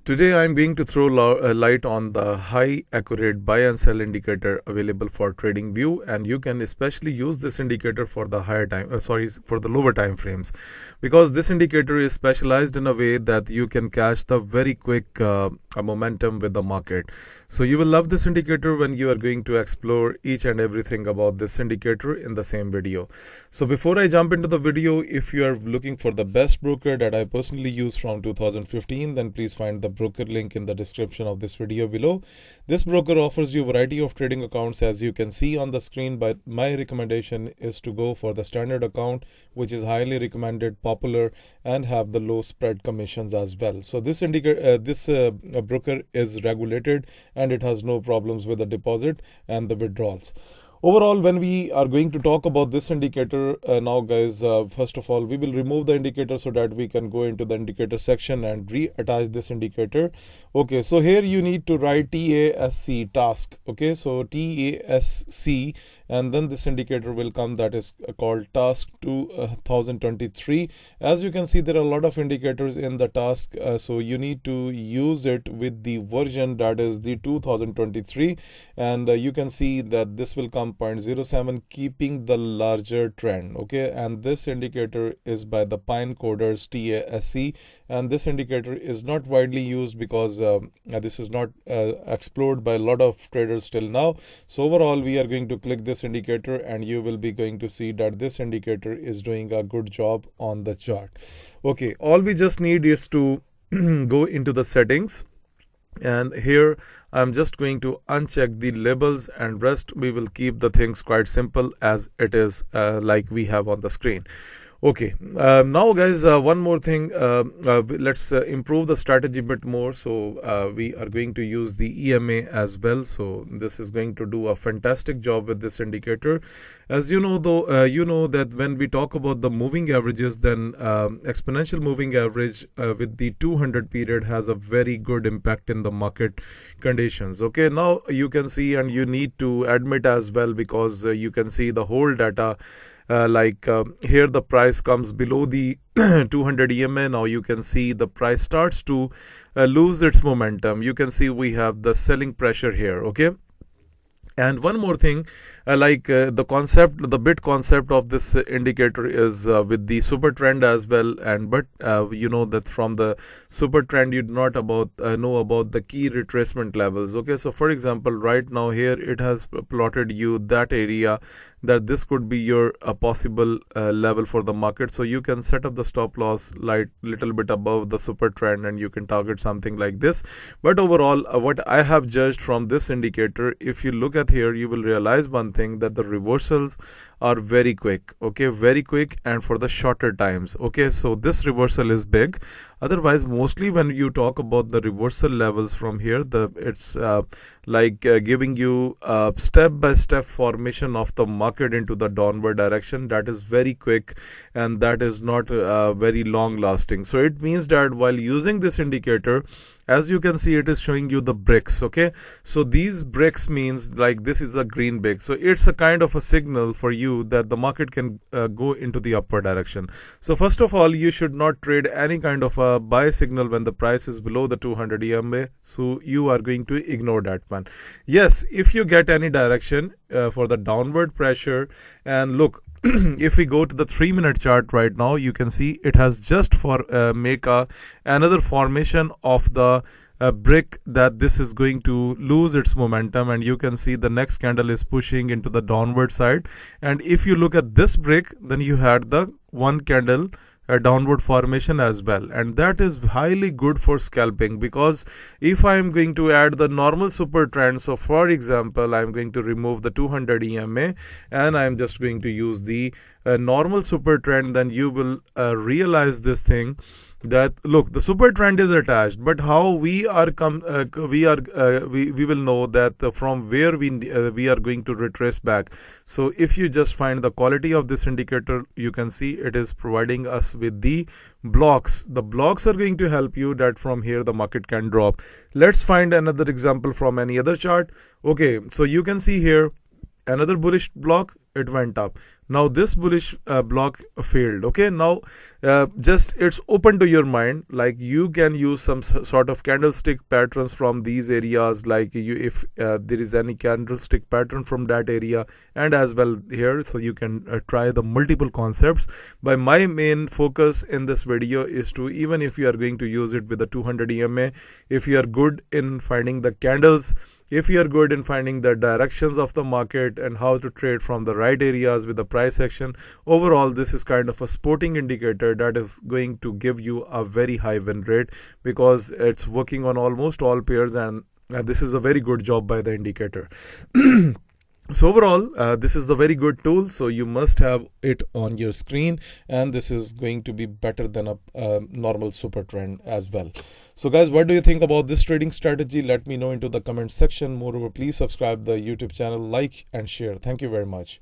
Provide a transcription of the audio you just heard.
Today I'm going to throw a light on the high accurate buy and sell indicator available for Tradingview, and you can especially use this indicator for the for the lower time frames, because this indicator is specialized in a way that you can catch the very quick momentum with the market. So you will love this indicator when you are going to explore each and everything about this indicator in the same video. So before I jump into the video, if you are looking for the best broker that I personally use from 2015, then please find the broker link in the description of this video below. This broker offers you a variety of trading accounts, as you can see on the screen, but my recommendation is to go for the standard account, which is highly recommended, popular, and have the low spread commissions as well. So this broker is regulated and it has no problems with the deposit and the withdrawals. Overall, when we are going to talk about this indicator now, guys, first of all, we will remove the indicator so that we can go into the indicator section and reattach this indicator. Okay, so here you need to write TASC, task. Okay, so TASC, and then this indicator will come, that is called task 2023. As you can see, there are a lot of indicators in the task, so you need to use it with the version that is the 2023, and you can see that this will come 0.07, keeping the larger trend. Okay, and this indicator is by the Pine Coders TASC, and this indicator is not widely used because this is not explored by a lot of traders till now. So overall, we are going to click this indicator and you will be going to see that this indicator is doing a good job on the chart. Okay, all we just need is to go into the settings, and here I'm just going to uncheck the labels, and rest we will keep the things quite simple as it is, like we have on the screen. Okay, now guys, one more thing, let's improve the strategy a bit more. So we are going to use the EMA as well. So this is going to do a fantastic job with this indicator. As you know, though, you know that when we talk about the moving averages, then exponential moving average with the 200 period has a very good impact in the market conditions. Okay, now you can see, and you need to admit as well, because you can see the whole data. Here the price comes below the 200 EMA. Now you can see the price starts to lose its momentum. You can see we have the selling pressure here. Okay. And one more thing, the bit concept of this indicator is with the super trend as well. And but you know that from the super trend you do not know about the key retracement levels. Okay, so for example, right now here it has plotted you that area, that this could be your possible level for the market. So you can set up the stop loss little bit above the super trend, and you can target something like this. But overall, what I have judged from this indicator, if you look at here, you will realize one thing, that the reversals are very quick. Okay, very quick, and for the shorter times. Okay, so this reversal is big. Otherwise, mostly when you talk about the reversal levels from here, it's giving you step-by-step formation of the market into the downward direction. That is very quick, and that is not very long lasting. So it means that while using this indicator, as you can see, it is showing you the bricks. Okay, so these bricks means like this is a green brick. So it's a kind of a signal for you that the market can go into the upward direction. So first of all, you should not trade any kind of a buy signal when the price is below the 200 EMA. So you are going to ignore that one. Yes, if you get any direction for the downward pressure, and look, if we go to the 3-minute chart right now, you can see it has just make another formation of the brick, that this is going to lose its momentum, and you can see the next candle is pushing into the downward side. And if you look at this brick, then you had the one candle a downward formation as well, and that is highly good for scalping, because if I am going to add the normal super trend, so for example, I am going to remove the 200 EMA and I am just going to use the normal super trend, then you will realize this thing, that look, the super trend is attached, but how we will know that from where we are going to retrace back. So if you just find the quality of this indicator, you can see it is providing us with the blocks. The blocks are going to help you that from here the market can drop. Let's find another example from any other chart. Okay, so you can see here another bullish block. it went up. Now this bullish block failed. Okay, now just it's open to your mind, like you can use some sort of candlestick patterns from these areas, like you, if there is any candlestick pattern from that area, and as well here, so you can try the multiple concepts. But my main focus in this video is to, even if you are going to use it with the 200 EMA, if you are good in finding the candles, if you are good in finding the directions of the market and how to trade from the right areas with the price action, overall this is kind of a sporting indicator that is going to give you a very high win rate, because it's working on almost all pairs, and this is a very good job by the indicator. So overall, this is a very good tool, so you must have it on your screen, and this is going to be better than a normal super trend as well. So guys, what do you think about this trading strategy? Let me know into the comment section. Moreover, please subscribe the YouTube channel, like and share. Thank you very much.